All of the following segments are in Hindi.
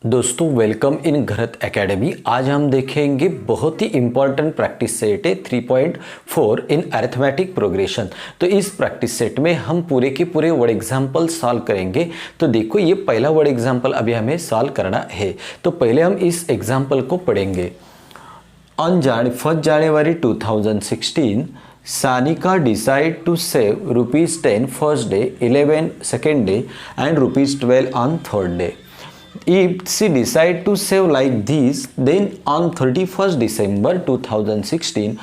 दोस्तों वेलकम इन घरत एकेडमी। आज हम देखेंगे बहुत ही इंपॉर्टेंट प्रैक्टिस सेट है 3.4 इन अरिथमेटिक प्रोग्रेशन। तो इस प्रैक्टिस सेट में हम पूरे के पूरे वर्ड एग्जाम्पल सॉल्व करेंगे। तो देखो ये पहला वर्ड एग्जाम्पल अभी हमें सॉल्व करना है। तो पहले हम इस एग्जाम्पल को पढ़ेंगे। On 1 January 2016 Sanika decide to save ₹10 first day, 11 second day and ₹12 on third day. If she decide to save like this, then on 31st December 2016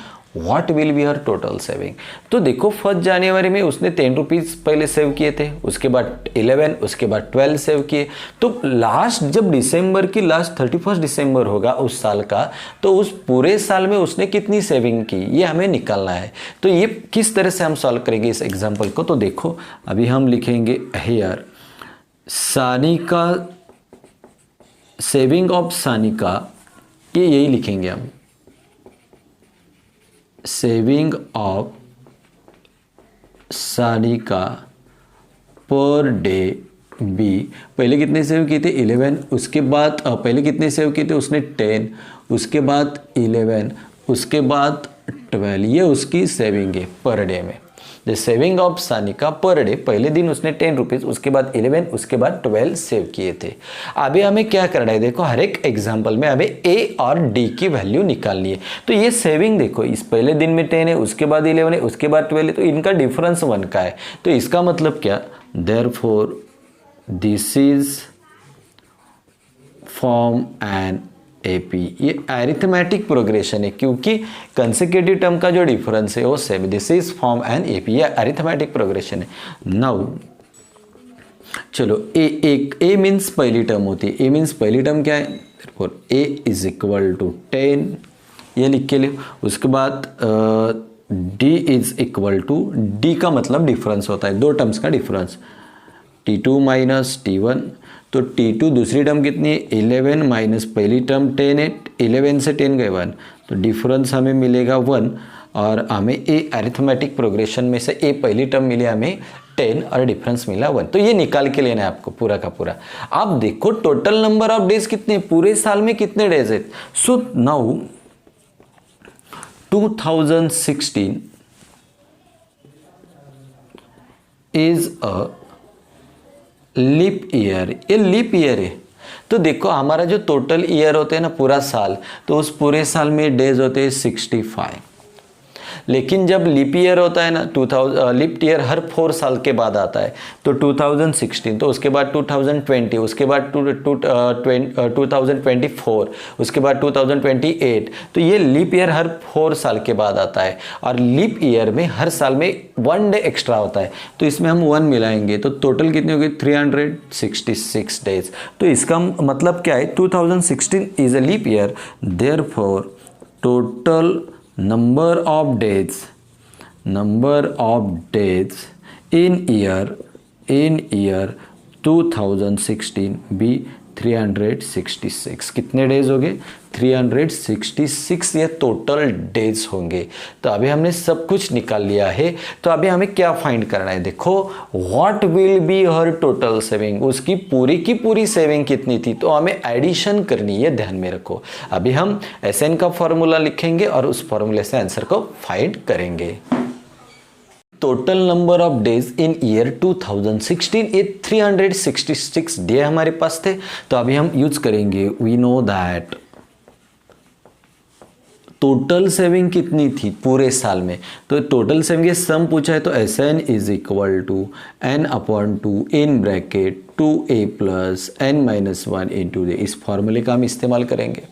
what will be her total saving? तो देखो 1 जनवरी में उसने ₹10 पहले सेव किए थे, उसके बाद 11, उसके बाद 12 सेव किए। तो लास्ट जब दिसंबर की लास्ट 31 दिसंबर होगा उस साल का, तो उस पूरे साल में उसने कितनी सेविंग की ये हमें निकालना है। तो ये किस तरह से हम सॉल्व करेंगे इस एग्जाम्पल को। तो देखो अभी हम लिखेंगे here Sanika saving of Sanika, ये यही लिखेंगे हम, saving of Sanika per day B. पहले कितने सेव किए थे 11, उसके बाद पहले कितने सेव किए थे उसने 10, उसके बाद 11, उसके बाद 12। ये उसकी सेविंग है पर डे में। The saving of Sanika per day, पहले दिन उसने ₹10, उसके बाद 11, उसके बाद 12 सेव किए थे। अभी हमें क्या करना है, देखो हर एक एग्जाम्पल में हमें ए और डी की वैल्यू निकालनी है। तो ये सेविंग देखो इस पहले दिन में 10 है, उसके बाद 11 है, उसके बाद 12 है, तो इनका डिफरेंस 1 का है। तो इसका मतलब क्या, therefore this is form an AP. ये अरिथमेटिक प्रोग्रेशन है क्योंकि कंसेक्यूटिव टर्म का जो डिफरेंस है वो same. This is form an AP, ये अरिथमेटिक प्रोग्रेशन है। नाउ चलो ए मीन्स पहली टर्म होती है। ए मीन्स पहली टर्म क्या है, ए इज इक्वल टू 10, ये लिख के लियो। उसके बाद D is equal to, D का मतलब डिफरेंस होता है, दो टर्म्स का डिफरेंस, T2 माइनस T1। तो T2 दूसरी टर्म कितनी है 11 माइनस पहली टर्म 10 है, 11 से 10 गए 1, तो डिफरेंस हमें मिलेगा 1। और हमें ए अरिथमेटिक प्रोग्रेशन में से ए पहली टर्म मिली हमें 10 और डिफरेंस मिला 1। तो ये निकाल के लेना है आपको पूरा का पूरा। आप देखो टोटल नंबर ऑफ डेज कितने, पूरे साल में कितने डेज है। So now 2016 is a leap year, ये लीप ईयर है। तो देखो हमारा जो टोटल ईयर होते हैं ना पूरा साल, तो उस पूरे साल में डेज होते हैं 65। लेकिन जब लीप ईयर होता है ना 2000, लीप ईयर हर 4 साल के बाद आता है। तो 2016, तो उसके बाद 2020, उसके बाद 2024, उसके बाद 2028। तो ये लीप ईयर हर 4 साल के बाद आता है। और लीप ईयर में हर साल में 1 डे एक्स्ट्रा होता है, तो इसमें हम 1 मिलाएंगे तो टोटल कितनी होगी 366 डेज। तो इसका मतलब क्या है, 2016 is a leap year, therefore total number of days in year 2016 be 366। कितने डेज हो गए 366, ये टोटल डेज होंगे। तो अभी हमने सब कुछ निकाल लिया है। तो अभी हमें क्या फाइंड करना है, देखो what will be her total saving, उसकी पूरी की पूरी सेविंग कितनी थी। तो हमें एडिशन करनी है, ध्यान में रखो। अभी हम एसएन का फॉर्मूला लिखेंगे और उस फॉर्मूले से आंसर को फाइंड करेंगे। Total number of days in year 2016 ये 366 डे हमारे पास थे। तो अभी हम यूज करेंगे, we know that total saving कितनी थी पूरे साल में। तो टोटल सेविंग सम पूछा है, तो S N is equal to n/2 in bracket 2a plus n-1 into D. इस फॉर्मूले का हम इस्तेमाल करेंगे।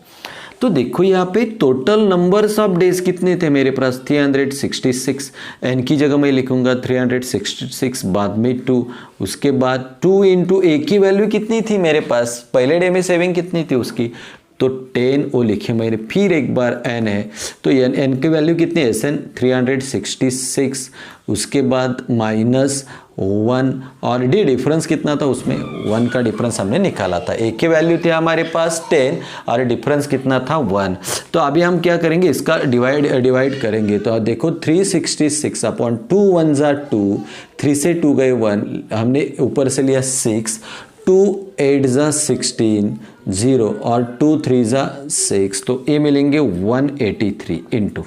तो देखो यहाँ पे टोटल नंबर्स ऑफ डेज कितने थे मेरे पास 366। एन की जगह मैं लिखूंगा 366, बाद में 2, उसके बाद 2 इंटू ए की वैल्यू कितनी थी मेरे पास, पहले डे में सेविंग कितनी थी उसकी, तो 10 वो लिखे मैंने। फिर एक बार n है, तो n की वैल्यू कितनी है, एन 366, उसके बाद -1 और डी डिफरेंस कितना था उसमें 1 का डिफरेंस हमने निकाला था। ए की वैल्यू थी हमारे पास 10 और डिफरेंस कितना था 1। तो अभी हम क्या करेंगे, इसका डिवाइड करेंगे। तो देखो 366 अपॉन 2 1 ज़ा 2, 3 से 2 गए 1, हमने ऊपर से लिया 6, 2 8 ज़ा 16 0 और 2 3 ज़ा 6, तो ये मिलेंगे 183 इंटू,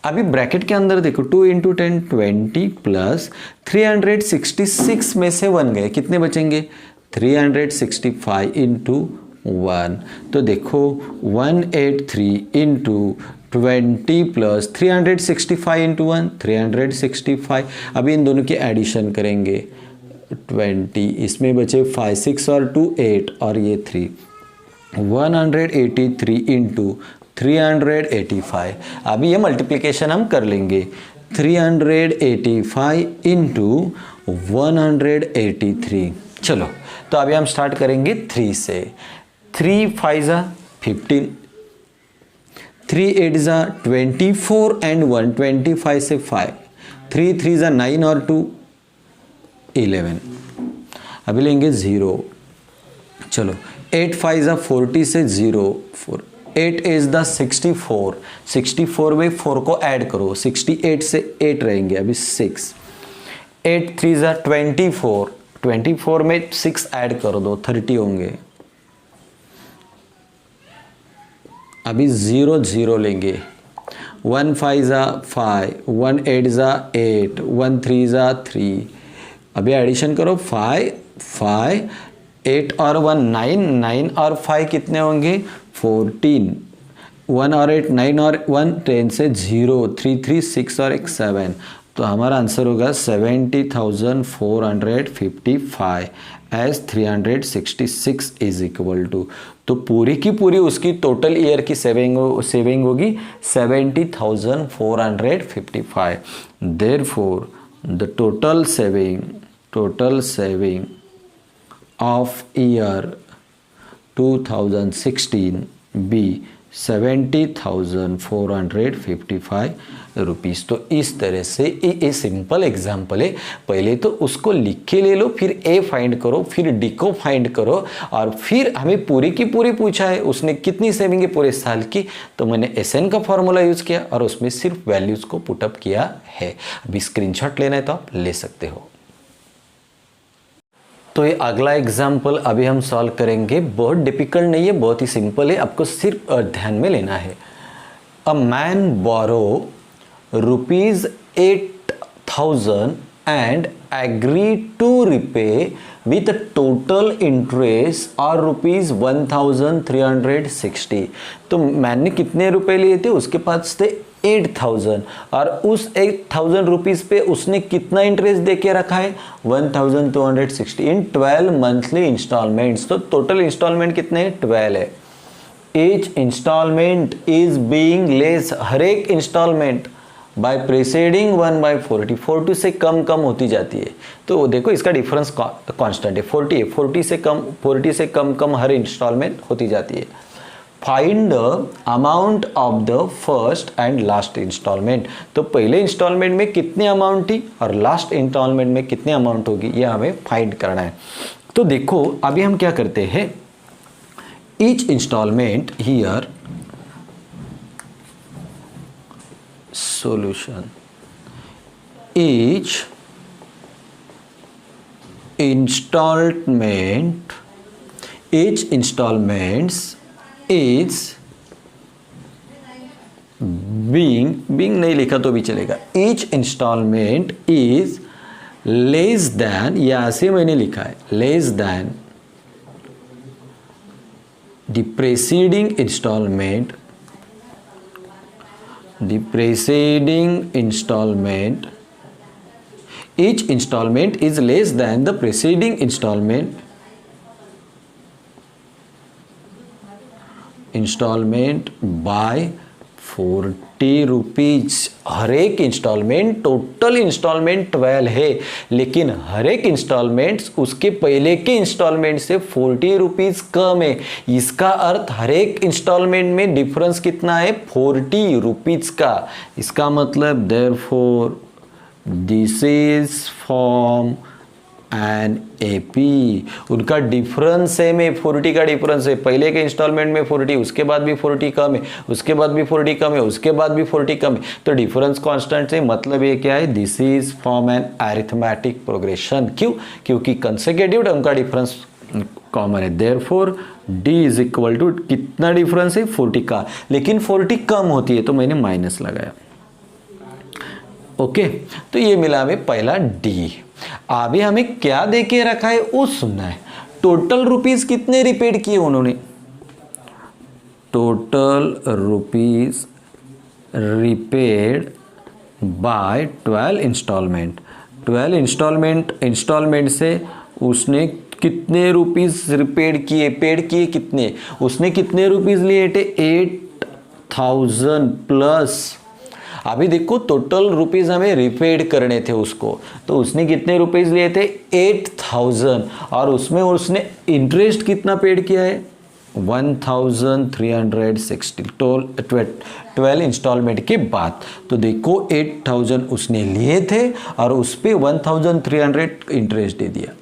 अभी ब्रैकेट के अंदर देखो 2 इंटू 10 20 प्लस 366 में से 1 गए, कितने बचेंगे 365 इंटू 1, तो देखो 183 इंटू 20 प्लस 365 इंटू 1 365। अभी इन दोनों की एडिशन करेंगे 20, इसमें बचे 5 6 और 2 8 और ये 3, 183 इंटू 385। अभी ये मल्टीप्लिकेशन हम कर लेंगे, 385 इंटू 183। चलो तो अभी हम स्टार्ट करेंगे 3 से। 3 5 ज़ा 15, 3 8 ज़ा 24 एंड 1 25 से 5, 3 3 ज़ा 9 और 2 11। अभी लेंगे 0, चलो 8 5 ज़ा 40 से 0 4, 8 इज द 64, 64 में 4 को ऐड करो, 68 से 8 रहेंगे, अभी 6, 8 3 ज़ा 24, 24 में 6 ऐड कर दो 30 होंगे, अभी 0 0 लेंगे, 1 5 ज़ा 5, 1 8 ज़ा 8, 1 3 ज़ा 3, अभी एडिशन करो 5 5, 8 और 1 9, 9 और 5 कितने होंगे 14, 1 और 8 9 और 1 10 से 0, 3 3 6 और 1 7, तो हमारा आंसर होगा 70,455 एज 366 इज इक्वल टू, तो पूरी की पूरी उसकी टोटल ईयर की सेविंग होगी 70,455। Therefore the total saving of year 2016 be 70,455 rupees. तो इस तरह से ये सिंपल एग्जाम्पल है, पहले तो उसको लिख के ले लो, फिर ए फाइंड करो, फिर डी को फाइंड करो, और फिर हमें पूरी की पूरी पूछा है उसने कितनी सेविंग है पूरे साल की, तो मैंने एसएन का फॉर्मूला यूज़ किया और उसमें सिर्फ वैल्यूज़ को पुटअप किया है। अभी स्क्रीनशॉट लेना है तो आप ले सकते हो। तो ये अगला एग्जाम्पल अभी हम सॉल्व करेंगे, बहुत डिफिकल्ट नहीं है, बहुत ही सिंपल है, आपको सिर्फ ध्यान में लेना है। A man borrow ₹8,000 and agree to repay with total interest और ₹1,360। तो मैंने कितने रुपए लिए थे, उसके पास थे 8,000 और उस 8,000 रुपीज़ पे उसने कितना इंटरेस्ट दे के रखा है 1,260 इन 12 मंथली इंस्टॉलमेंट्स। तो टोटल इंस्टॉलमेंट कितने हैं 12 है। Each installment is being less, हर एक इंस्टॉलमेंट बाय प्रेसीडिंग 1/40, 40 से कम होती जाती है। तो देखो इसका डिफरेंस कांस्टेंट है 40 है, 40 से कम हर इंस्टॉलमेंट होती जाती है। Find the amount of the first and last installment. तो पहले इंस्टॉलमेंट में कितनी अमाउंट थी और लास्ट इंस्टॉलमेंट में कितनी अमाउंट होगी, ये हमें फाइंड करना है। तो देखो अभी हम क्या करते हैं, each installment here solution, each installments is being नहीं लिखा तो भी चलेगा, each installment is less than, या ऐसे मैंने लिखा है less than the preceding installment, the preceding installment, each installment is less than the preceding installment by 40 rupees. हर एक इंस्टॉलमेंट, टोटल इंस्टॉलमेंट 12 है, लेकिन हर एक इंस्टॉलमेंट उसके पहले के इंस्टॉलमेंट से 40 रुपीज कम है। इसका अर्थ हर एक इंस्टॉलमेंट में डिफरेंस कितना है 40 रुपीज का। इसका मतलब therefore this is from an AP, उनका डिफरेंस है में 40 का डिफरेंस है, पहले के इंस्टॉलमेंट में 40, उसके बाद भी 40 कम है, उसके बाद भी 40 कम है, उसके बाद भी 40 कम है, तो डिफरेंस कांस्टेंट है। मतलब ये क्या है, this is from an arithmetic progression. क्यों? क्योंकि कंसेक्यूटिव टर्म का डिफरेंस कॉमन है, therefore D is equal to कितना डिफरेंस है 40 का, लेकिन 40 कम होती है तो मैंने माइनस लगाया। ओके, तो ये मिला हमें पहला डी। अभी हमें क्या दे के रखा है वो सुनना है। टोटल रुपीस कितने रिपेड किए उन्होंने, total rupees repaid by 12 installment. 12 installment से उसने कितने रुपीस रिपेड किए, पेड किए कितने, उसने कितने रुपीस लिए थे 8000 प्लस। अभी देखो टोटल रुपीस हमें रिपेड करने थे उसको, तो उसने कितने रुपीस लिए थे 8000, और उसमें उसने इंटरेस्ट कितना पेड किया है 1360 12 इंस्टॉलमेंट के बाद। तो देखो 8000 उसने लिए थे और उस पर 1300 इंटरेस्ट दे दिया,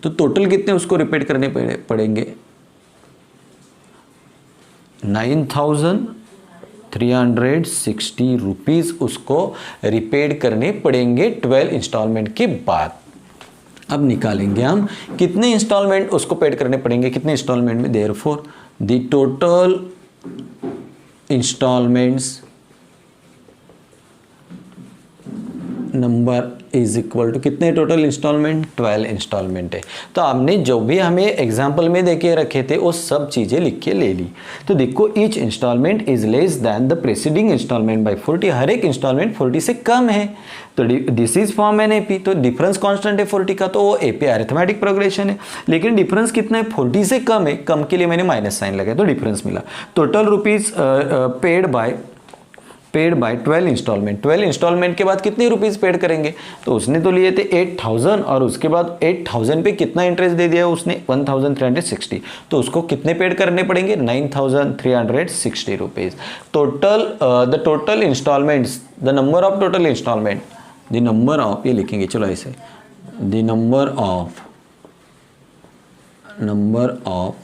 तो टोटल कितने उसको रिपेड करने पड़ेंगे 9360 रुपीज़ उसको रिपेड करने पड़ेंगे 12 इंस्टॉलमेंट के बाद। अब निकालेंगे हम कितने इंस्टॉलमेंट उसको पेड करने पड़ेंगे, कितने इंस्टॉलमेंट में, therefore the total installments number is equal to कितने टोटल इंस्टॉलमेंट 12 इंस्टॉलमेंट है। तो हमने जो भी हमें एग्जाम्पल में देके रखे थे वो सब चीज़ें लिख के ले ली। तो देखो each installment is less than the preceding installment by 40, हर एक इंस्टॉलमेंट 40 से कम है, तो this is form an AP. तो डिफरेंस कांस्टेंट है 40 का, तो वो एपी अरिथमेटिक प्रोग्रेशन है, लेकिन डिफरेंस कितना है 40 से कम है, कम के लिए मैंने माइनस साइन लगाया तो डिफरेंस मिला। Total rupees paid by 12 installment. 12 installment के बाद कितने रुपीस पेड करेंगे, तो उसने तो लिए थे 8000 और उसके बाद 8000 पे कितना इंटरेस्ट दे दिया उसने 1360, तो उसको कितने पेड करने पड़ेंगे 9360 rupees. Total the total installments, the number of total installment, the number of, ये लिखेंगे चलो ऐसे, the number of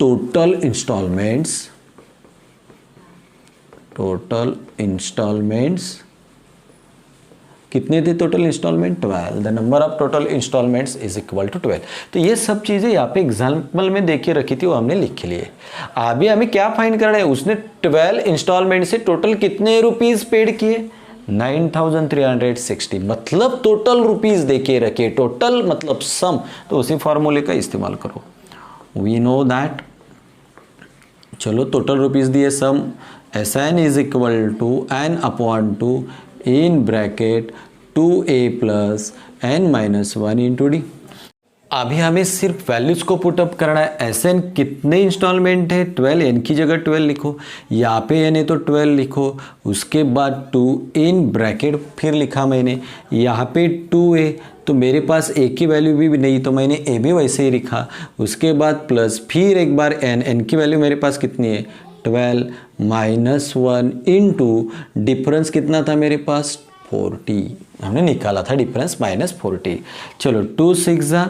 total installments कितने थे total installment 12, the number of total installments is equal to 12। तो ये सब चीज़ें यहाँ पे एग्जाम्पल में देखे रखी थी वो हमने लिख लिए। अभी हमें क्या फाइंड करना है, उसने 12 इंस्टॉलमेंट से टोटल कितने रुपीस पेड किए 9360, मतलब टोटल रुपीस देके रखे, टोटल मतलब सम, तो उसी फॉर्मूले का इस्तेमाल करो। वी नो दैट, चलो टोटल रुपीस दिए sum SN is equal to N upon 2 in bracket 2A plus N minus 1 into D. अभी हमें सिर्फ वैल्यूज को पुटअप करना है। SN कितने इंस्टॉलमेंट है 12, N की जगह 12 लिखो, यहाँ पे N है तो 12 लिखो, उसके बाद 2 इन ब्रैकेट फिर लिखा मैंने, यहाँ पे 2A, तो मेरे पास A की वैल्यू भी नहीं तो मैंने A भी वैसे ही लिखा, उसके बाद प्लस फिर एक बार N की वैल्यू मेरे पास कितनी है 12 माइनस 1 इंटू डिफरेंस कितना था मेरे पास 40, हमने निकाला था डिफरेंस -40। चलो 2 6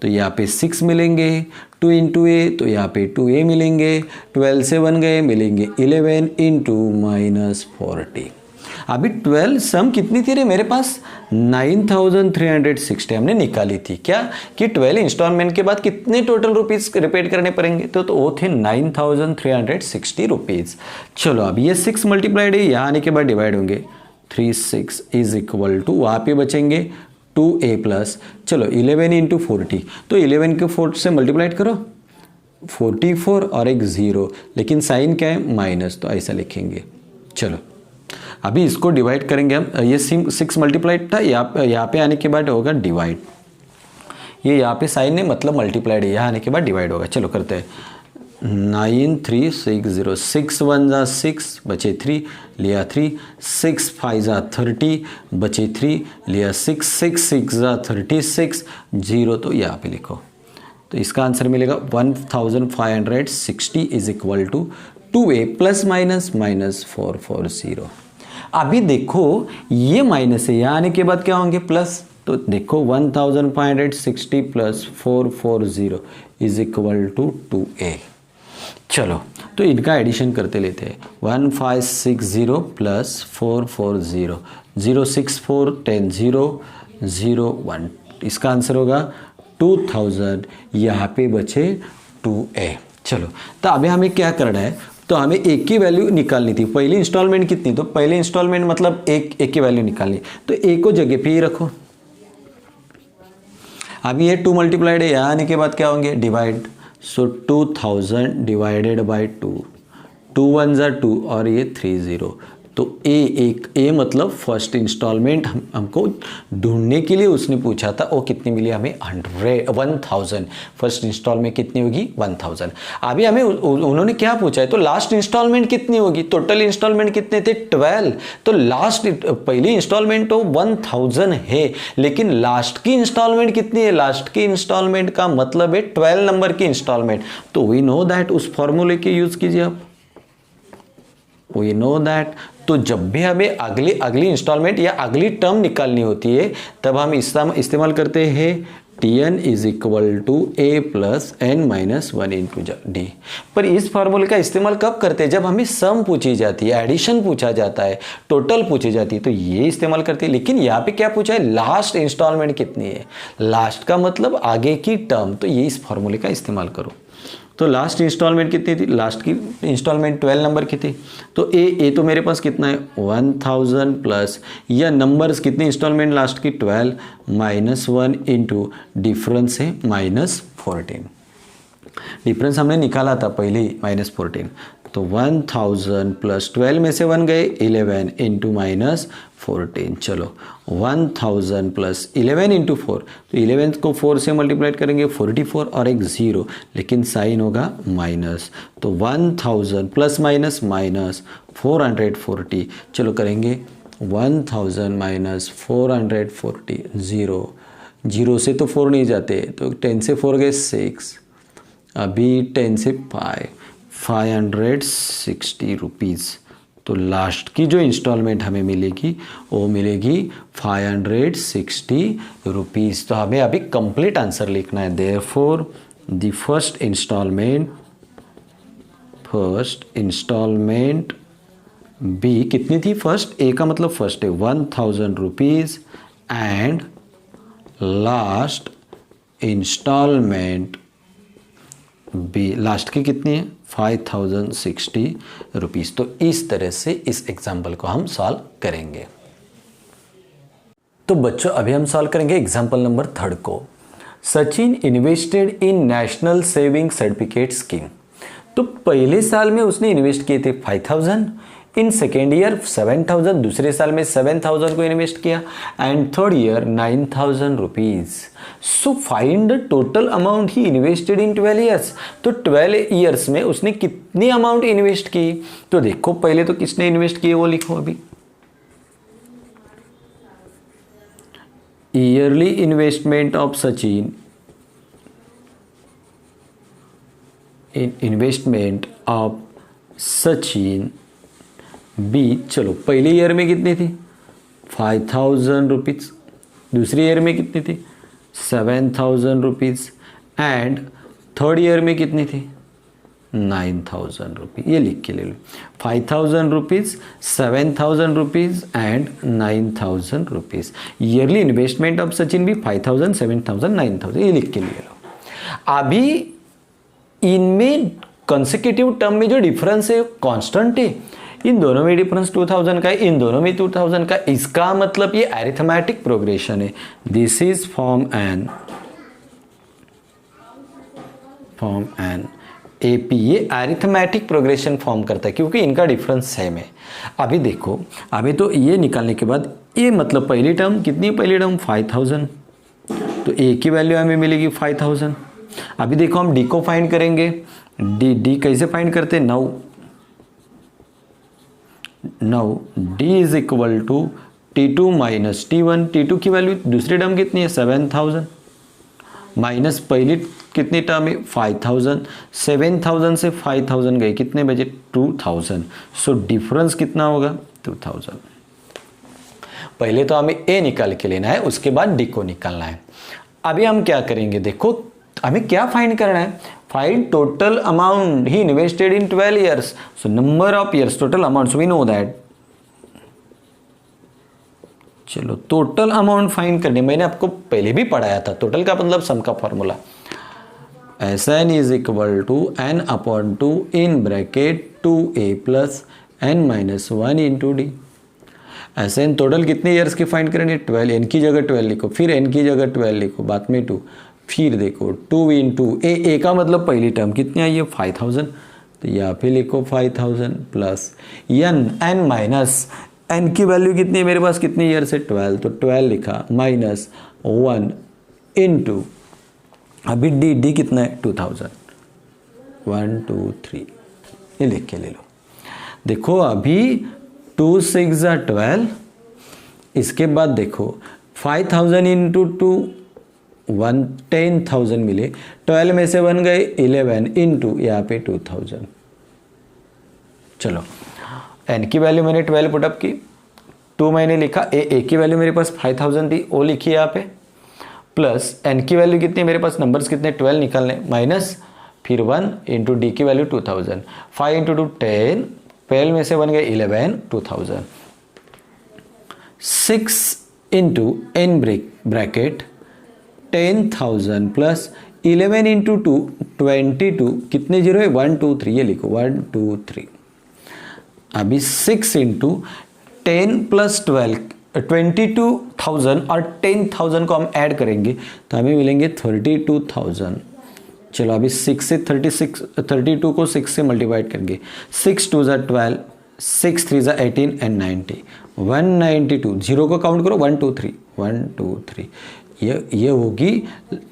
तो यहाँ पे 6 मिलेंगे, 2 इंटू ए तो यहाँ पे 2A मिलेंगे, 12 से 1 गए मिलेंगे 11 इंटू -40। अभी 12 सम कितनी थी रे मेरे पास 9360 हमने निकाली थी, क्या कि 12 इंस्टॉलमेंट के बाद कितने टोटल रुपीस रिपेड करने पड़ेंगे, तो वो थे 9360 रुपीज़। चलो अब ये 6 मल्टीप्लाइड है, यहाँ आने के बाद डिवाइड होंगे 36 इज इक्वल टू, वहाँ पे बचेंगे 2A प्लस, चलो 11 इंटू 40, तो 11 के 4 से मल्टीप्लाइड करो 44 और एक 0, लेकिन साइन क्या है माइनस, तो ऐसा लिखेंगे। चलो अभी इसको डिवाइड करेंगे हम, ये 6 मल्टीप्लाइड था, यहाँ पे आने के बाद होगा डिवाइड, ये यहाँ पे साइन है मतलब मल्टीप्लाइड है, यहाँ आने के बाद डिवाइड होगा। चलो करते हैं 9360, 6 1 जा 6 बचे 3 लिया 3, 6 5 जा 30 बचे 3 लिया 6, 6 6 जा 36 0, तो यहाँ पे लिखो, तो इसका आंसर मिलेगा 1560 is equal to 2A plus minus -440। अभी देखो ये माइनस है, यहाँ आने के बाद क्या होंगे प्लस, तो देखो 1560 plus 440 is equal to 2A। चलो तो इनका एडिशन करते लेते हैं, 1560 प्लस 440 064 10 0 0 1, इसका आंसर होगा 2000, यहाँ पे बचे 2a। चलो, तो अभी हमें क्या करना है, तो हमें एक की वैल्यू निकालनी थी। पहली इंस्टॉलमेंट कितनी, तो पहली इंस्टॉलमेंट मतलब एक की वैल्यू निकालनी, तो एक को जगह पे ही रखो। अभी ये 2 मल्टीप्लाइड है, यहाँ आने के बाद क्या होंगे, डिवाइड। सो 2000 डिवाइडेड बाई 2, 2 1 ज़ा 2 और ये 30। तो ए मतलब फर्स्ट इंस्टॉलमेंट हमको ढूंढने के लिए उसने पूछा था, वो कितनी मिली हमें, 1000। फर्स्ट इंस्टॉलमेंट कितनी होगी, 1000। अभी हमें उन्होंने क्या पूछा है, तो लास्ट इंस्टॉलमेंट कितनी होगी, टोटल इंस्टॉलमेंट कितने थे, 12। तो लास्ट पहली इंस्टॉलमेंट तो 1000 है, लेकिन लास्ट की इंस्टॉलमेंट कितनी है, लास्ट की इंस्टॉलमेंट का मतलब है 12 नंबर की इंस्टॉलमेंट। तो वी नो दैट, उस फॉर्मूले के यूज कीजिए आप, वी नो दैट। तो जब भी हमें अगली इंस्टॉलमेंट या अगली टर्म निकालनी होती है, तब हम इस्तेमाल करते हैं Tn is equal to a plus n minus 1 into D. पर इस फार्मूले का इस्तेमाल कब करते हैं, जब हमें सम पूछी जाती है, एडिशन पूछा जाता है, टोटल पूछी जाती है, तो ये इस्तेमाल करते हैं। लेकिन यहाँ पे क्या पूछा है, लास्ट इंस्टॉलमेंट कितनी है, लास्ट का मतलब आगे की टर्म, तो ये इस फार्मूले का इस्तेमाल करो। तो लास्ट इंस्टॉलमेंट कितनी थी, लास्ट की इंस्टॉलमेंट 12 नंबर की थी, तो ए तो मेरे पास कितना है, 1000 प्लस, या नंबर्स कितनी इंस्टॉलमेंट लास्ट की 12 माइनस 1 इंटू डिफरेंस है -14। डिफरेंस हमने निकाला था पहले ही, -14। तो 1000 प्लस 12 में से 1 गए, 11 इंटू -14। चलो 1000 प्लस 11 इंटू 4, तो 11 को 4 से मल्टीप्लाइड करेंगे 44 और एक 0, लेकिन साइन होगा माइनस। तो 1000 प्लस माइनस माइनस 440। चलो करेंगे 1000 माइनस 440, 0 से तो 4 नहीं जाते, तो 10 से 4 गए 6, अभी 10 से 560 रुपीज़। तो लास्ट की जो इंस्टॉलमेंट हमें मिलेगी वो मिलेगी 560 रुपीज़। तो हमें अभी कंप्लीट आंसर लिखना है। Therefore the first installment B कितनी थी, फर्स्ट ए का मतलब फर्स्ट है 1000 rupees, and last installment B last की कितनी है 5060 रुपीज़। तो इस तरह से इस एग्जाम्पल को हम सॉल्व करेंगे। तो बच्चों अभी हम सॉल्व करेंगे एग्जाम्पल नंबर 3 को। Sachin invested in national saving certificate scheme. तो पहले साल में उसने इन्वेस्ट किए थे 5000, इन सेकेंड ईयर 7000, दूसरे साल में 7000 को इन्वेस्ट किया, and third year 9000 rupees. So find the total amount he invested in 12 years. तो 12 ईयर्स में उसने कितनी अमाउंट इन्वेस्ट की, तो देखो पहले तो किसने इन्वेस्ट किए वो लिखो। अभी yearly investment of Sachin, investment of Sachin B. चलो पहले ईयर में कितनी थी 5000 रुपीज़, दूसरी ईयर में कितनी थी 7000 रुपीज़, एंड थर्ड ईयर में कितनी थी 9000 रुपीज़। ये लिख के ले लो, 5000 rupees, 7000 rupees and 9000 rupees. Yearly investment of Sachin भी 5000, 7000, 9000, ये लिख के ले लो। अभी इनमें कंसेक्यूटिव टर्म में जो डिफरेंस है कांस्टेंट है, इन दोनों में डिफरेंस 2000 का है, इन दोनों में 2000 का। इसका मतलब ये अरिथमेटिक प्रोग्रेशन है। This is form an AP, ये अरिथमेटिक प्रोग्रेशन फॉर्म करता है क्योंकि इनका डिफरेंस सेम है। अभी देखो, अभी तो ये निकालने के बाद ये मतलब पहली टर्म कितनी है, पहली टर्म 5000, तो ए की वैल्यू हमें मिलेगी 5000। अभी देखो हम डी को फाइंड करेंगे। डी कैसे फाइंड करते हैं, 9 D is equal to T2 minus T1। T2 की वैल्यू दूसरी टर्म कितनी है 7000, माइनस पहली कितनी टर्म है 5000, 7000 से 5000 गए, कितने बचे 2000। सो डिफरेंस कितना होगा 2000। पहले तो हमें ए निकाल के लेना है, उसके बाद डी को निकालना है। अभी हम क्या करेंगे, देखो हमें क्या फाइंड करना है, find total amount he invested in 12 years. So number of years, total amount, so we know that चलो टोटल अमाउंट फाइंड करने, मैंने आपको पहले भी पढ़ाया था, टोटल का मतलब सम का formula Sn is equal to n upon 2 in bracket 2a plus n minus 1 into D. Sn total कितने ईयर्स की फाइंड करेंगे 12, n की जगह 12 लिखो, फिर n की जगह 12 लिखो, बाद में 2, फिर देखो 2 इंटू ए का मतलब पहली टर्म कितनी आई है 5000, तो यहाँ पे लिखो 5000 प्लस n माइनस n की वैल्यू कितनी है मेरे पास, कितनी ईयर से 12, तो 12 लिखा माइनस 1 इंटू अभी डी कितना है 2000, 1 2 3 ये लिख के ले लो। देखो अभी 2 6 12, इसके बाद देखो 5000 इंटू 2 10,000 मिले, 12 में से बन गए 11 इंटू यहाँ पे 2000। चलो n की वैल्यू मैंने 12 पुटअप की, 2 मैंने लिखा, ए की वैल्यू मेरे पास 5000 थी वो लिखी यहाँ पे, प्लस n की वैल्यू कितनी मेरे पास, नंबर्स कितने 12 निकालने, माइनस फिर 1 इंटू डी की वैल्यू 2000, 5 इंटू 2 10, 12 में से बन गए 11 2000, 6 into n bracket 10,000 plus 11 into 2 22, कितने जीरो है 1 2 3, ये लिखो 1 2 3। अभी 6 इंटू 10 प्लस 12 22,000 और 10,000 को हम ऐड करेंगे तो हमें मिलेंगे 32,000। चलो अभी 6 से 32 को 6 से मल्टीप्लाइड करेंगे, 6 2 ज़ा 12, 6 3 ज़ा 18 एंड 90, 192, जीरो को काउंट करो 1 2 3 1 2 3, ये होगी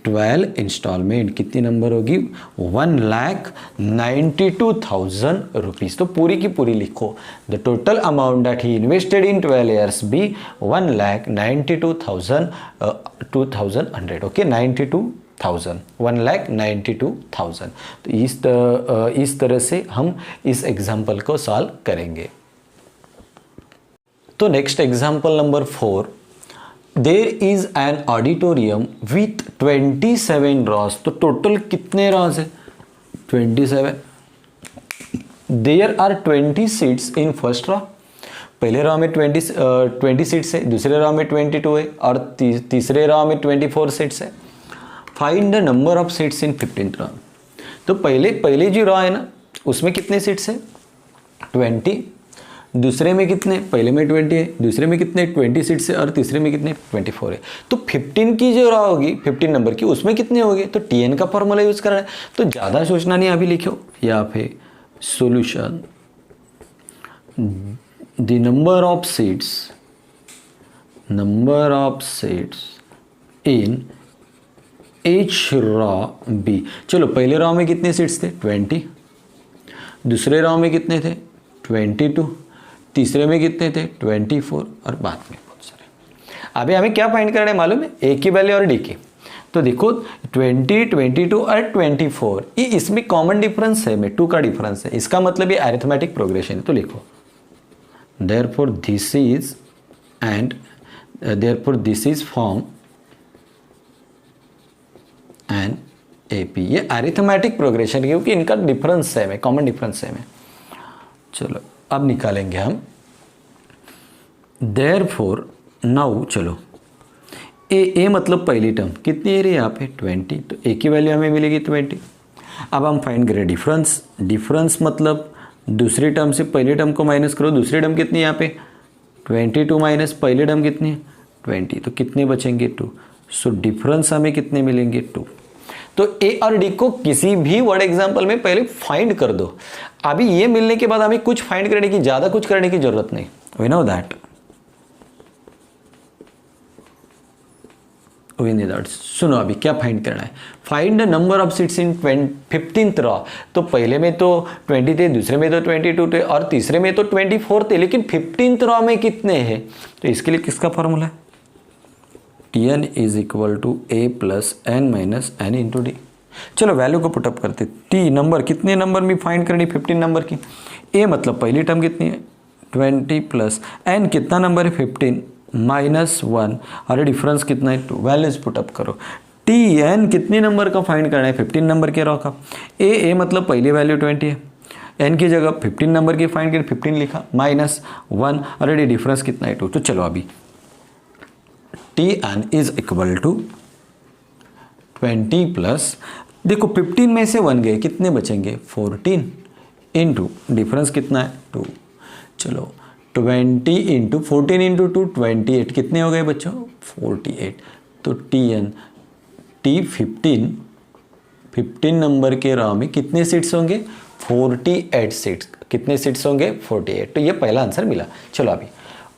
12 इंस्टॉलमेंट, कितनी नंबर होगी 1,92,000 रुपीज़। तो पूरी की पूरी लिखो, the total amount that he invested in 12 years be 1,92,200, okay 92,000, 1,92,000। तो इस तरह से हम इस एग्जाम्पल को सॉल्व करेंगे। तो next example number 4, there is an auditorium with 27 rows. तो टोटल कितने रॉस है 27। There are 20 seats in first row, पहले रॉ में 20 सीट्स है, दूसरे रॉ में 22 है और तीसरे रॉ में 24 सीट्स है। Find the number of seats in 15th raw. तो पहले जो रॉ है ना उसमें कितने सीट्स है 20, दूसरे में कितने, पहले में 20 है, दूसरे में कितने 20 सीट्स है और तीसरे में कितने 24 है। तो 15 की जो रॉ होगी 15 नंबर की उसमें कितने होंगे, तो TN का फॉर्मूला यूज करना है। तो ज़्यादा सोचना नहीं, अभी लिखो यहाँ पे solution the number of seats in each row be. चलो पहले रॉ में कितने सीट्स थे 20, दूसरे रॉ में कितने थे 22, तीसरे में कितने थे 24 और बाद में बहुत सारे। अभी हमें क्या फाइंड करना है मालूम है, ए की वैल्यू और डी की। तो देखो 20, 22 और 24 ये इसमें कॉमन डिफरेंस है, में 2 का डिफरेंस है, इसका मतलब ये अरिथमेटिक प्रोग्रेशन है। तो लिखो therefore this is form an AP। ये अरिथमेटिक प्रोग्रेशन क्योंकि इनका डिफरेंस सेम है, कॉमन डिफरेंस सेम है। चलो अब निकालेंगे हम देयरफॉर नाउ। चलो ए मतलब पहली टर्म कितनी है रे यहाँ पे 20, तो ए की वैल्यू हमें मिलेगी 20। अब हम फाइंड करें डिफरेंस मतलब दूसरी टर्म से पहली टर्म को माइनस करो, दूसरी टर्म कितनी है यहाँ पे 22 माइनस पहली टर्म कितनी है 20, तो कितने बचेंगे 2। सो डिफरेंस हमें कितने मिलेंगे 2। तो ए और डी को किसी भी वर्ड एग्जाम्पल में पहले फाइंड कर दो। अभी ये मिलने के बाद हमें कुछ फाइंड करने की, ज़्यादा कुछ करने की जरूरत नहीं, वी नो दैट। सुनो अभी क्या फाइंड करना है, find the number of seats in 15th raw. तो पहले में तो 20 थे, दूसरे में तो 22 थे और तीसरे में तो 24 थे, लेकिन 15th रॉ में कितने हैं। तो इसके लिए किसका फॉर्मूला है TN is equal to A plus N minus N into D. चलो वैल्यू को पुटअप करते, T नंबर कितने नंबर में फाइंड करनी 15 नंबर की, A मतलब पहली टर्म कितनी है 20 प्लस N कितना नंबर है 15 माइनस 1 और डिफरेंस कितना है 2। वैल्यूज पुटअप करो, TN कितने नंबर का फाइंड करना है 15 नंबर के रॉ का। A मतलब पहली वैल्यू 20 है, N की जगह 15 नंबर की फाइंड कर 15 लिखा माइनस 1 और डिफरेंस कितना है 2। तो चलो अभी Tn is equal to 20 plus, देखो 15 में से 1 गए, कितने बचेंगे 14 इंटू डिफरेंस कितना है 2, चलो 20 इंटू 14 इंटू 2 28, कितने हो गए बच्चों 48। तो T15 नंबर के रॉ में कितने सीट्स होंगे 48 सीट्स, कितने सीट्स होंगे 48। तो ये पहला आंसर मिला। चलो अभी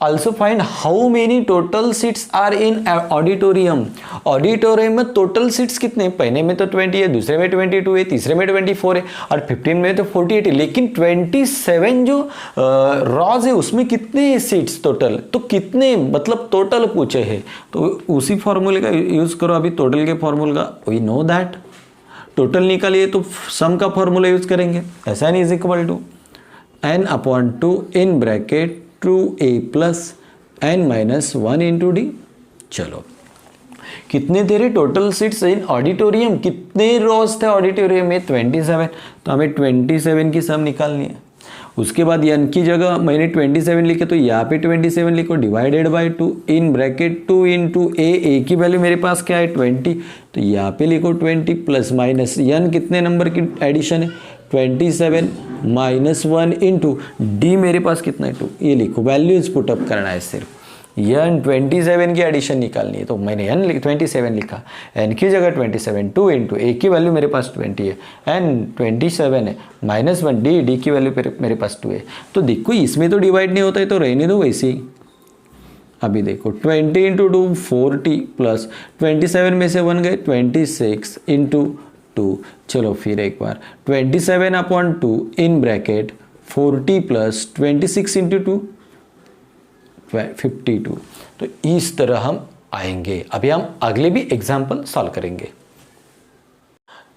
also find how many total seats are in auditorium. Auditorium में टोटल सीट्स कितने, पहले में तो 20 है, दूसरे में 22 है, तीसरे में 24 है और 15 में तो 48 है, लेकिन 27 जो रॉज है उसमें कितने सीट्स टोटल, तो कितने मतलब टोटल पूछे हैं, तो उसी फॉर्मूले का यूज करो। अभी टोटल के फॉर्मूले का वी नो दैट, टोटल निकालिए तो सम का फॉर्मूला यूज करेंगे, ऐसा नहीं is equal to n/2 in bracket 2a plus n minus 1 into D. चलो कितने तेरे टोटल सीट्स इन ऑडिटोरियम, कितने रोज थे ऑडिटोरियम में 27, तो हमें 27 की सम निकालनी है। उसके बाद n की जगह मैंने 27 लिखे तो यहाँ पे 27 लिखो divided by 2 in bracket 2 into A की वैल्यू मेरे पास क्या है 20, तो यहाँ पे लिखो 20 प्लस माइनस n कितने नंबर की एडिशन है 27 माइनस 1 इंटू डी मेरे पास कितना है 2, ये लिखो वैल्यूज पुटअप करना है सिर्फ, n 27 की एडिशन निकालनी है, तो मैंने n 27 लिखा, n की जगह 27 2 इंटू ए की वैल्यू मेरे पास 20 है, n 27 है माइनस 1 डी की वैल्यू मेरे पास 2 है। तो देखो इसमें तो डिवाइड नहीं होता है तो रहने दो वैसे ही। अभी देखो 20 इंटू 2 40 प्लस 27 में से 1 गए 26 इंटू 2, चलो फिर एक बार 27/2 इन ब्रैकेट 40 प्लस 26 इंटू 2 52। तो इस तरह हम आएंगे। अभी हम अगले भी एग्जाम्पल सॉल्व करेंगे।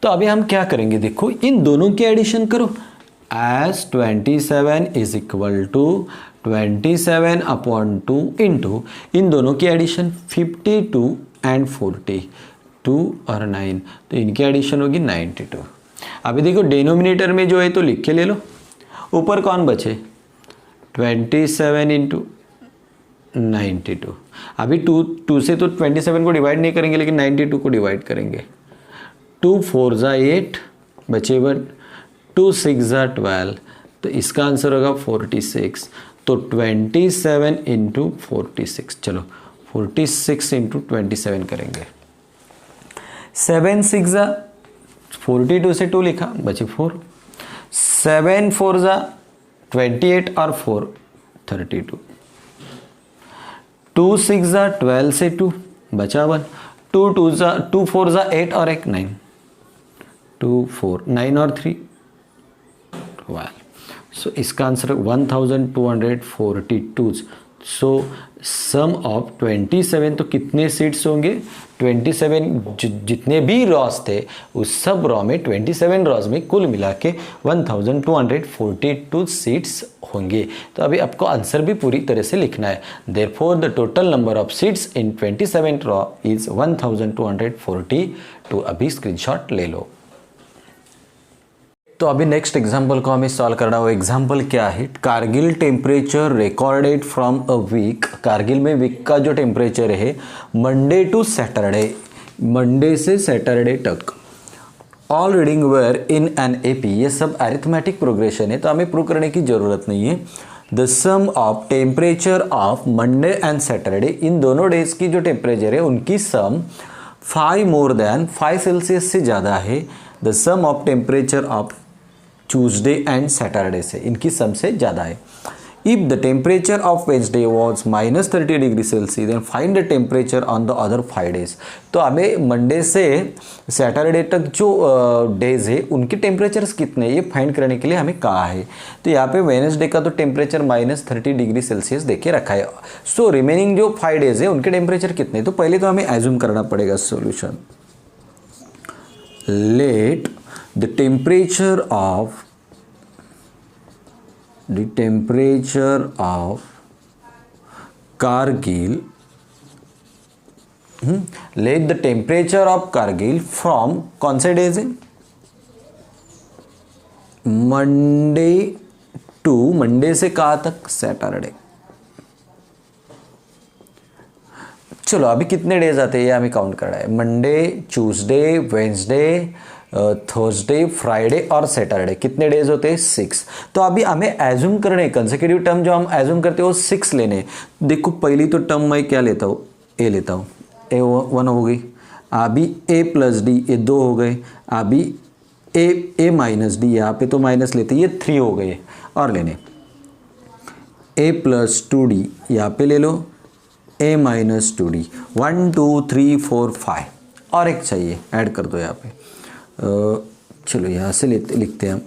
तो अभी हम क्या करेंगे, देखो इन दोनों की एडिशन करो, as 27 is equal to 27/2 into इन दोनों की एडिशन 52 एंड 40 2 और 9, तो इनकी एडिशन होगी 92। अभी देखो डिनोमिनेटर में जो है तो लिख के ले लो, ऊपर कौन बचे 27 इंटू 92। अभी 2 से तो 27 को डिवाइड नहीं करेंगे लेकिन 92 को डिवाइड करेंगे, 2 4 ज़ा 8 बचे 1, 2 6 ज़ा 12, तो इसका आंसर होगा 46। तो 27 इंटू 46, चलो 46 इंटू 27 करेंगे, 7 6 ज़ा 42 से 2 लिखा बचे 4, 7 4 ज़ा 28 और 4 32, 2 6 ज़ा 12 से 2 बचा 1, 2 4 ज़ा 8 और 1 9, 2 4 9 और 3 12। सो इसका आंसर 1242। सो सम ऑफ 27, तो कितने सीट्स होंगे 27, जितने भी रॉस थे उस सब रॉ में 27 रॉस में कुल मिला के 1242 सीट्स होंगे। तो अभी आपको आंसर भी पूरी तरह से लिखना है। Therefore the total number of seats in 27 raw is 1242। अभी स्क्रीनशॉट ले लो। तो अभी नेक्स्ट एग्जाम्पल को हमें सॉल्व करना। वो एग्जाम्पल क्या है, Kargil temperature recorded from a week. Kargil में वीक का जो टेम्परेचर है मंडे टू सैटरडे, मंडे से सैटरडे तक, all reading were in an AP. ये सब अरिथमेटिक प्रोग्रेशन है तो हमें प्रूव करने की ज़रूरत नहीं है। The sum of temperature of Monday and Saturday, इन दोनों डेज की जो टेम्परेचर है उनकी सम 5 मोर देन 5 सेल्सियस से ज़्यादा है। The sum of temperature of Tuesday and Saturday से, इनकी सम से ज़्यादा है। If the temperature of Wednesday was -30 degree Celsius then find the temperature on the other 5 days. तो हमें मंडे से सैटरडे तक जो डेज है उनके टेम्परेचर्स कितने ये फाइंड करने के लिए हमें कहा है। तो यहाँ पे वेनसडे का तो टेम्परेचर -30 डिग्री सेल्सियस देके रखा है। सो रिमेनिंग जो 5 डेज है उनके टेम्परेचर कितने, तो पहले तो हमें एज्यूम करना पड़ेगा solution. Let the temperature of Kargil, let the temperature of Kargil from कौन से डेज है, मंडे टू, मंडे से कहाँ तक, सैटरडे। चलो अभी कितने डेज आते हैं ये हमें काउंट करना है। Monday, Tuesday, Wednesday, Thursday, Friday और सैटरडे, कितने डेज होते हैं 6। तो अभी हमें एज्यूम करने कंसेक्यूटिव टर्म जो हम एज्यूम करते हैं वो 6 लेने। देखो पहली तो टर्म मैं क्या लेता हूँ, ए लेता हूँ, ए 1 हो गई, अभी ए प्लस डी ये 2 हो गए, अभी ए माइनस डी, यहाँ पे तो माइनस लेते ये 3 हो गए, और लेने ए प्लस 2d यहाँ पे ले लो, ए माइनस 2d, 1 2 3 4 5 और एक चाहिए, ऐड कर दो यहाँ पे। चलो यहाँ से लिखते हैं हम।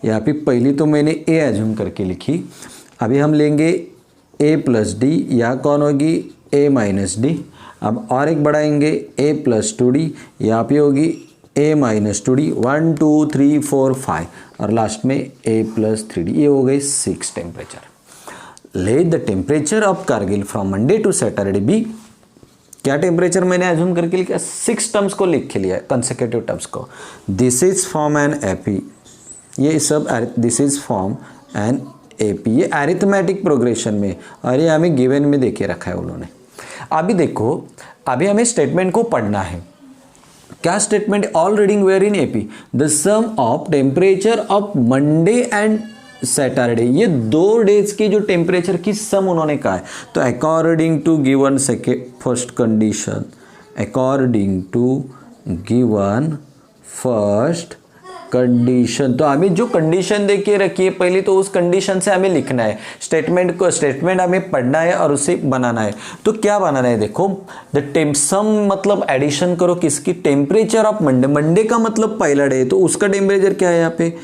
यहाँ पे पहली तो मैंने ए एज्यूम करके लिखी, अभी हम लेंगे ए प्लस डी, यहाँ कौन होगी ए माइनस डी। अब और एक बढ़ाएंगे ए प्लस 2d, यहाँ पे होगी ए माइनस 2d, 1 2 3 4 5 और लास्ट में ए प्लस 3d, ये हो गए 6 temperature. Let the temperature of Kargil from Monday to Saturday be. क्या टेम्परेचर मैंने एज्यूम करके लिखा, 6 टर्म्स को लिख के लिया है, कंसेक्यूटिव टर्म्स को। This is from an AP, ये सब this is from an AP, ये अरिथमेटिक प्रोग्रेशन में, और ये हमें गिवन में देके रखा है उन्होंने। अभी देखो, अभी हमें स्टेटमेंट को पढ़ना है। क्या statement, all reading were in AP, the sum of temperature of Monday and Saturday, ये 2 डेज की जो टेम्परेचर की सम उन्होंने कहा है। तो according to given first condition, according to given first condition, तो हमें जो कंडीशन देके रखी है पहले तो उस कंडीशन से हमें लिखना है स्टेटमेंट हमें पढ़ना है और उसे बनाना है। तो क्या बनाना है, देखो द सम मतलब एडिशन करो किसकी, टेम्परेचर ऑफ मंडे, मंडे का मतलब पहला डे, तो उसका टेम्परेचर क्या है यहाँ पे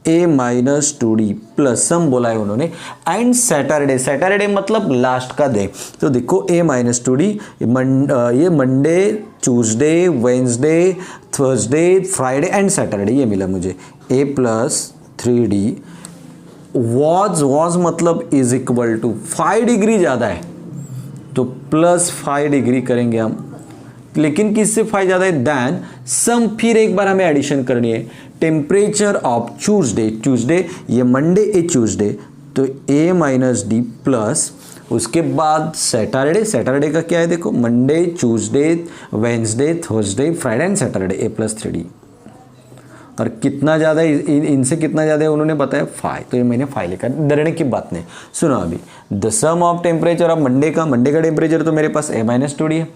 ए माइनस 2d प्लस सम बोला है उन्होंने, एंड सैटरडे, सैटरडे मतलब लास्ट का डे। तो देखो ए माइनस 2d, ये Monday, Tuesday, Wednesday, Thursday, Friday and Saturday, ये मिला मुझे ए प्लस 3d। वॉज मतलब इज इक्वल टू 5 डिग्री ज़्यादा है तो प्लस 5 डिग्री करेंगे हम, लेकिन किससे 5 ज़्यादा है दैन सम, फिर एक बार हमें एडिशन करनी है टेम्परेचर ऑफ ट्यूसडे, ये मंडे ए ट्यूसडे, तो ए माइनस डी प्लस उसके बाद सैटरडे का क्या है, देखो Monday, Tuesday, Wednesday, Thursday, Friday and Saturday, A plus 3d। और कितना ज़्यादा इनसे कितना ज़्यादा है उन्होंने बताया 5, तो ये मैंने 5 लिखा, डरने की बात नहीं। सुनो अभी, the sum of temperature of Monday का टेम्परेचर तो मेरे पास ए माइनस 2d है,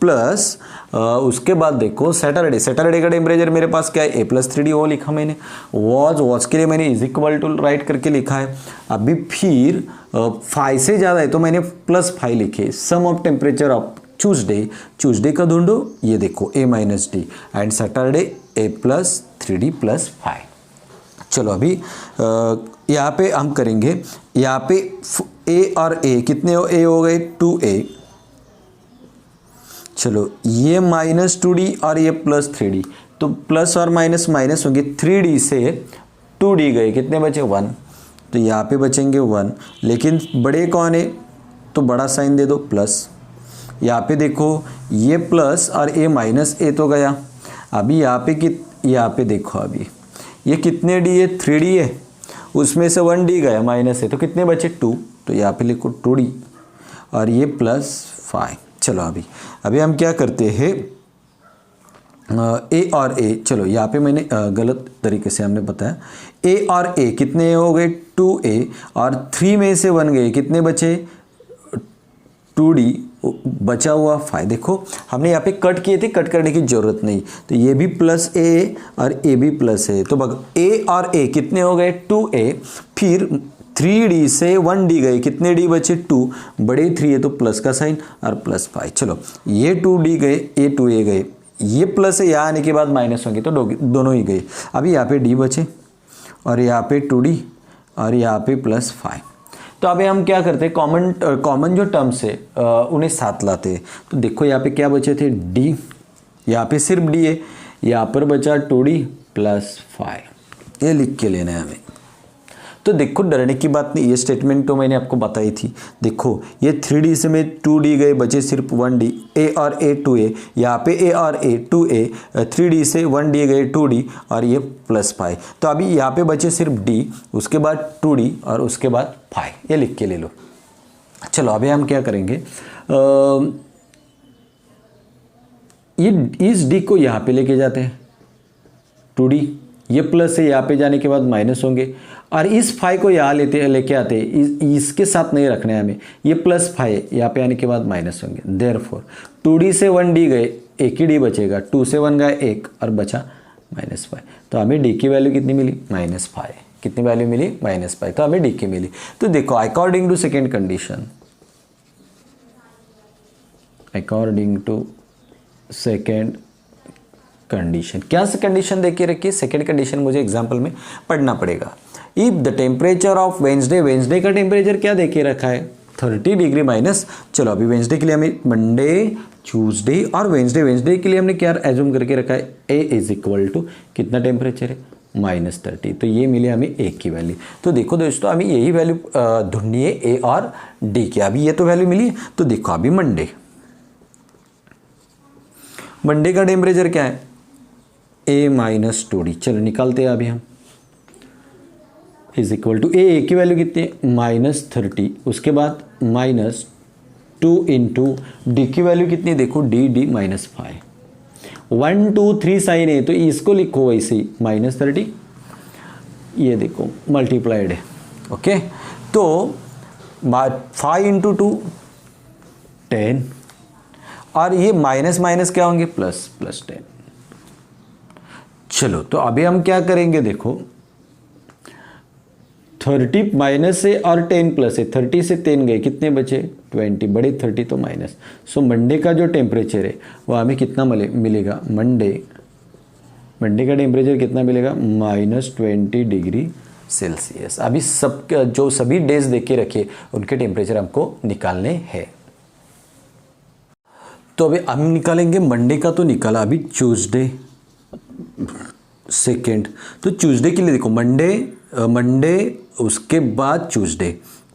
प्लस उसके बाद देखो सैटरडे का टेम्परेचर मेरे पास क्या है ए प्लस 3d, वो लिखा मैंने। वॉज के लिए मैंने इज इक्वल टू राइट करके लिखा है। अभी फिर 5 से ज़्यादा है तो मैंने प्लस 5 लिखे। Sum of temperature of Tuesday का ढूंढो, ये देखो A minus D, and Saturday A plus 3d plus 5। चलो अभी यहाँ पे हम करेंगे, यहाँ पे ए और ए कितने हो, ए हो गए 2a, चलो ये माइनस 2d और ये प्लस 3d, तो प्लस और माइनस माइनस होंगे, 3d से 2d गए, कितने बचे 1, तो यहाँ पे बचेंगे 1, लेकिन बड़े कौन है तो बड़ा साइन दे दो प्लस। यहाँ पे देखो ये प्लस और ये माइनस ए तो गया। अभी यहाँ पे देखो, अभी ये कितने डी है 3d है, उसमें से 1d गया माइनस है, तो कितने बचे 2, तो यहाँ पे लिखो 2d और ये प्लस 5। चलो अभी हम क्या करते हैं, ए और ए, चलो यहाँ पे मैंने गलत तरीके से हमने बताया, ए और ए कितने हो गए 2a और 3 में से 1 गए, कितने बचे 2d, बचा हुआ 5। देखो हमने यहाँ पे कट किए थे, कट करने की जरूरत नहीं, तो ये भी प्लस ए और ए भी प्लस ए, तो ए और ए कितने हो गए 2a, फिर 3d से 1d गए, कितने d बचे 2, बड़े 3 है तो प्लस का साइन और प्लस 5। चलो ये 2d गए, ये 2a गए, ये प्लस है, यहाँ आने के बाद माइनस होंगे तो दोनों ही गए। अभी यहाँ पे d बचे और यहाँ पे 2d और यहाँ पे प्लस 5। तो अभी हम क्या करते हैं, कॉमन जो टर्म्स है उन्हें साथ लाते हैं। तो देखो यहाँ पे क्या बचे थे d, यहाँ पे सिर्फ d है, यहाँ पर बचा 2d प्लस 5, ये लिख के लेना है हमें। तो देखो डरने की बात नहीं, ये स्टेटमेंट तो मैंने आपको बताई थी। देखो ये 3d से में 2d गए, बचे सिर्फ 1d, a और a 2a, यहाँ पे a और a 2a, 3d से 1d गए 2d और ये प्लस 5। तो अभी यहाँ पे बचे सिर्फ d, उसके बाद 2d और उसके बाद 5, ये लिख के ले लो। चलो अभी हम क्या करेंगे, ये इस डी को यहाँ पे लेके जाते हैं 2d, ये प्लस है, यहाँ पे जाने के बाद माइनस होंगे, और इस फाइव को यहाँ लेके आते हैं, इसके साथ नहीं रखना है हमें, ये प्लस फाइव यहाँ पे आने के बाद माइनस होंगे। देयरफॉर 2d से 1d गए, एक ही d बचेगा, 2 से 1 गया 1 और बचा -5। तो हमें d की वैल्यू कितनी मिली? -5। कितनी वैल्यू मिली? -5। तो हमें d की मिली। तो देखो according to second condition, according to second condition, क्या से कंडीशन देखिए रखिए, सेकेंड कंडीशन मुझे एग्जांपल में पढ़ना पड़ेगा। If the temperature of Wednesday, Wednesday का टेम्परेचर क्या देखिए रखा है? 30 डिग्री माइनस। चलो अभी वेंसडे के लिए हमें मंडे, ट्यूसडे और वेंसडे, वेंसडे के लिए हमने क्या एज्यूम करके रखा है? ए इज इक्वल टू कितना टेम्परेचर है? -30। तो ये मिले हमें ए की वैल्यू। तो देखो दोस्तों, हमें यही वैल्यू ढूंढनी है ए और डी की। अभी ये तो वैल्यू मिली है। तो देखो अभी मंडे, मंडे का टेम्परेचर क्या है? A-2d। चलो निकालते हैं अभी हम, इज इक्वल टू ए की वैल्यू कितनी है? -30। उसके बाद -2 इंटू डी की वैल्यू कितनी है? देखो डी -5। 1 2 3 साइन है, तो इसको लिखो वैसे ही -30, ये देखो मल्टीप्लाइड है। ओके, तो 5 इंटू 2 10, और ये माइनस माइनस क्या होंगे? प्लस 10। चलो तो अभी हम क्या करेंगे? देखो 30 माइनस है और 10 प्लस है, 30 से 10 गए, कितने बचे? 20, बड़े 30 तो माइनस। सो मंडे का जो टेम्परेचर है वो हमें कितना मिलेगा? मंडे का टेम्परेचर कितना मिलेगा? -20 डिग्री सेल्सियस। अभी सब जो सभी डेज देखे रखे उनके टेम्परेचर हमको निकालने हैं। तो अभी हम निकालेंगे मंडे का, तो निकाला अभी ट्यूसडे सेकेंड। तो ट्यूसडे के लिए देखो मंडे उसके बाद ट्यूसडे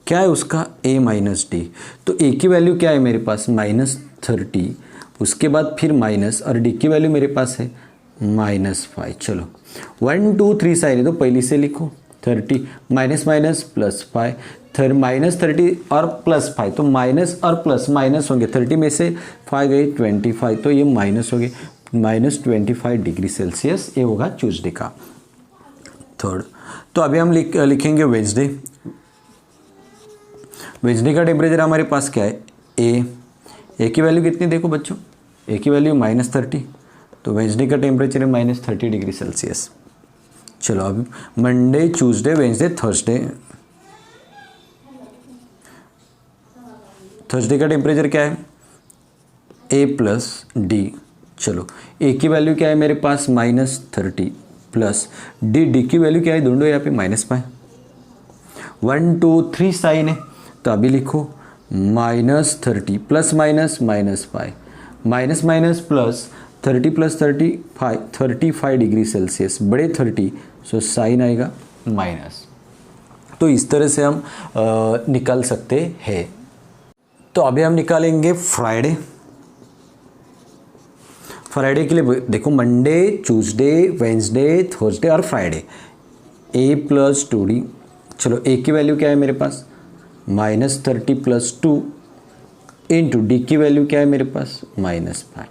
क्या है उसका? A-D। तो ए की वैल्यू क्या है मेरे पास? -30। उसके बाद फिर माइनस, और डी की वैल्यू मेरे पास है -5। चलो 1 2 3 साइन है, तो पहले से लिखो 30 माइनस माइनस +5, -30 और +5, तो माइनस और प्लस माइनस होंगे। 30 में से 5 गई 25, तो ये माइनस हो गए, -25 डिग्री सेल्सियस। ये होगा ट्यूसडे का थर्ड। तो अभी हम लिखेंगे वेंसडे। वेंसडे का टेम्परेचर हमारे पास क्या है? ए की वैल्यू कितनी देखो बच्चों? ए की वैल्यू -30, तो वेंसडे का टेम्परेचर है -30 डिग्री सेल्सियस। चलो अभी मंडे, ट्यूसडे, वेंसडे, थर्सडे का टेम्परेचर क्या है? A+D। चलो ए की वैल्यू क्या है मेरे पास? -30 प्लस डी की वैल्यू क्या है? ढूंढो यहाँ पे -5। 1 2 3 साइन है, तो अभी लिखो -30 plus minus -5, minus minus plus 30 plus 35 degree Celsius, बड़े 30, सो साइन आएगा माइनस। तो इस तरह से हम निकाल सकते हैं। तो अभी हम निकालेंगे फ्राइडे। फ्राइडे के लिए देखो मंडे, ट्यूसडे, वेंसडे, थर्सडे और फ्राइडे। A+2D। चलो ए की वैल्यू क्या है मेरे पास? -30 + 2 इंटू डी की वैल्यू क्या है मेरे पास? -5।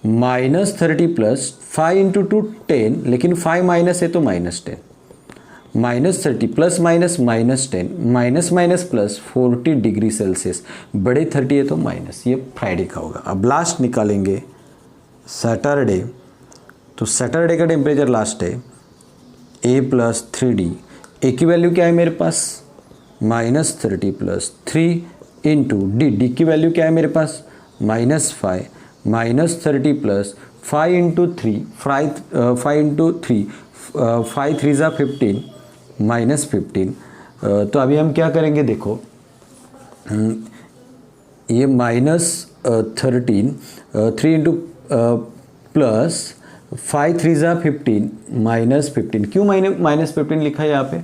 -30 + 5 इंटू 2 10, लेकिन 5 माइनस है तो -10। -30 plus minus -10, minus minus plus 40 degree Celsius, बड़े 30 है तो माइनस। ये फ्राइडे का होगा। अब लास्ट निकालेंगे सैटरडे। तो सैटरडे का टेम्परेचर लास्ट है A+3D। ए की वैल्यू क्या है मेरे पास? -30 + 3 इंटू डी की वैल्यू क्या है मेरे पास? -5, -30 + 5 इंटू 3, 5 इंटू 3, 5 3 = 15, -15। तो अभी हम क्या करेंगे देखो, ये -13, 3 इंटू प्लस 5 3 = 15, -15। क्यों -15 लिखा है यहाँ पे?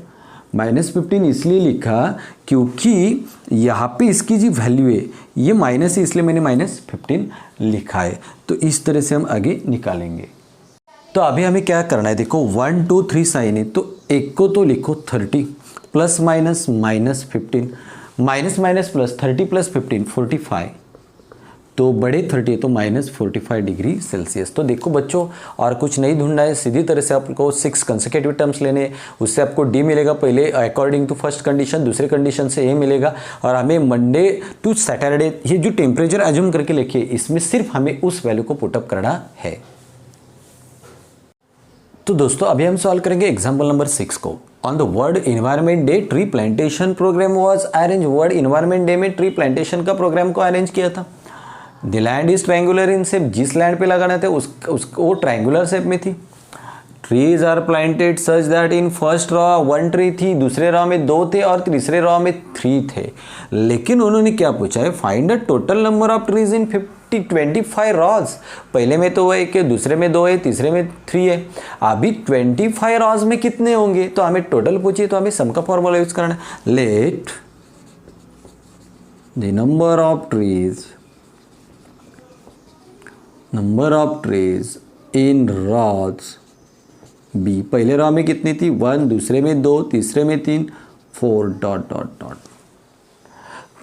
-15 इसलिए लिखा क्योंकि यहाँ पे इसकी जो वैल्यू है ये माइनस है, इसलिए मैंने -15 लिखा है। तो इस तरह से हम आगे निकालेंगे। तो अभी हमें क्या करना है देखो, 1 2 3 साइन है, तो एक को तो लिखो 30 plus minus -15, minus minus plus 30 + 15 45, तो बड़े 30 तो -45 डिग्री सेल्सियस। तो देखो बच्चों, और कुछ नहीं ढूंढना है, सीधी तरह से आपको 6 कंसेक्यूटिव टर्म्स लेने हैं, उससे आपको डी मिलेगा पहले अकॉर्डिंग टू फर्स्ट कंडीशन, दूसरे कंडीशन से ए मिलेगा, और हमें मंडे टू सैटरडे ये जो टेम्परेचर एज्यूम करके लिखिए, इसमें सिर्फ हमें उस वैल्यू को पुटअप करना है। तो दोस्तों अभी हम सॉल्व करेंगे एग्जाम्पल नंबर 6 को। On the world environment day tree plantation program was arrange. World environment day में ट्री प्लांटेशन का प्रोग्राम को अरेंज किया था। The land is triangular in shape, जिस लैंड पे लगाना था वो ट्रायंगुलर शेप में थी। Trees are planted such that in first row 1 tree थी, दूसरे रॉ में 2 थे और तीसरे रॉ में 3 थे। लेकिन उन्होंने क्या पूछा है, find the total number of trees in 25 rows. पहले में तो 1 है, दूसरे में 2 है, तीसरे में 3 है। अभी 25 रॉज में कितने होंगे, तो हमें टोटल पूछिए, तो हमें सम का फॉर्मूला यूज करना है। Let the number of trees in rows be. पहले रॉ में कितनी थी 1, दूसरे में 2, तीसरे में 3, 4 डॉट डॉट डॉट।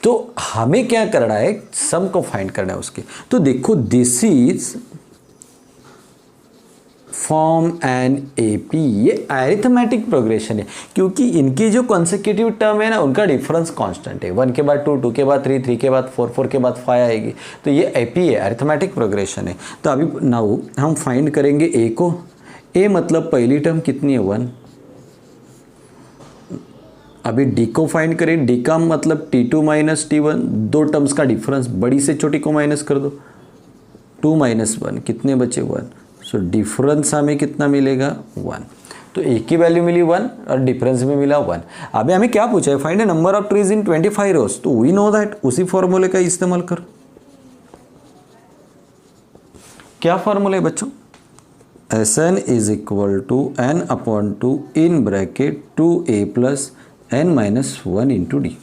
तो हमें क्या करना है, सम को फाइंड करना है उसके। तो देखो this is form an AP, ये अरिथमेटिक प्रोग्रेशन है, क्योंकि इनके जो कॉन्सेक्यूटिव टर्म है ना, उनका डिफरेंस कांस्टेंट है। 1 के बाद 2, 2 के बाद 3, 3 के बाद 4, 4 के बाद 5 आएगी। तो ये एपी है, अरिथमेटिक प्रोग्रेशन है। तो अभी नाउ हम फाइंड करेंगे ए को। ए मतलब पहली टर्म कितनी है 1। अभी डी को फाइंड करें। डी का मतलब T2 माइनस T1, 2 टर्म्स का डिफरेंस, बड़ी से छोटी को माइनस कर दो। 2 माइनस 1 कितने बचे 1। सो डिफरेंस हमें कितना मिलेगा 1। तो एक की वैल्यू मिली 1 और डिफरेंस में मिला 1। अभी हमें क्या पूछा है, find the number of trees in 25 रोज। तो वी नो दैट, उसी फॉर्मूले का इस्तेमाल कर। क्या फॉर्मूला है बच्चों, Sn is equal to n upon 2 in bracket 2a plus n minus 1 into D.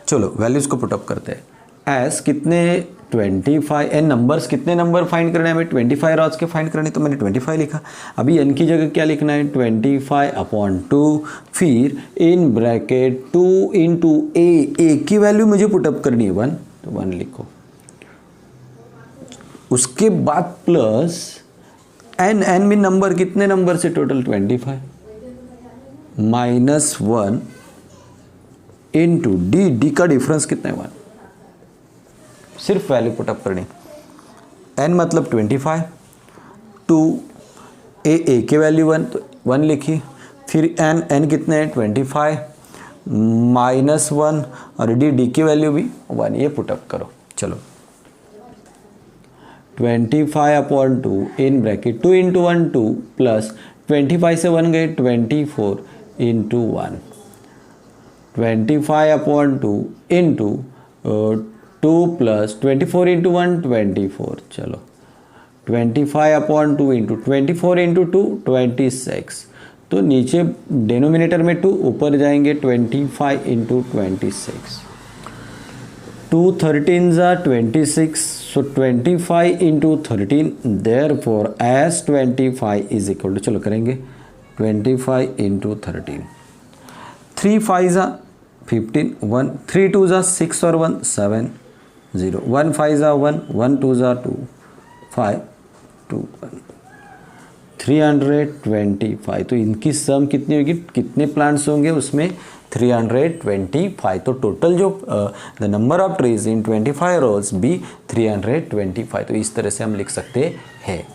चलो वैल्यूज को पुटअप करते हैं। एस कितने 25, एन नंबर्स कितने नंबर फाइंड करने हैं हमें, 25 रॉज के फाइंड करने, तो मैंने 25 लिखा। अभी एन की जगह क्या लिखना है, 25 अपॉन 2, फिर इन ब्रैकेट 2 इंटू ए की वैल्यू मुझे पुटअप करनी है 1, तो 1 लिखो। उसके बाद प्लस एन में नंबर कितने नंबर से टोटल 25 माइनस 1 इंटू डी का डिफरेंस कितना है 1। सिर्फ वैल्यू पुटअप करनी। एन मतलब 25, 2 ए के वैल्यू 1, तो 1 लिखी। फिर एन कितने हैं 25 माइनस 1 और डी की वैल्यू भी 1, ये पुटअप करो। चलो 25 upon 2 in bracket 2 into 1 2 plus 25 से 1 गए 24 into 1, 25 upon 2 into 2 plus 24 into 1 24। चलो 25 अपॉन 2 इंटू 24 इंटू 2 26। तो नीचे डिनोमिनेटर में 2, ऊपर जाएंगे 25 into 26। 2 13s are 26, so 25 into 13, therefore as 25 is equal to, चलो करेंगे 25 into 13, 3 5s are 15, 1 3 2s are 6 और 1 7 0, 1 5s are 1, 1 2s are 2 5 2 1, 325। तो इनकी सम कितनी होगी, कितने प्लांट्स होंगे उसमें 325। तो टोटल जो the number of trees in 25 rows be 325। तो इस तरह से हम लिख सकते हैं।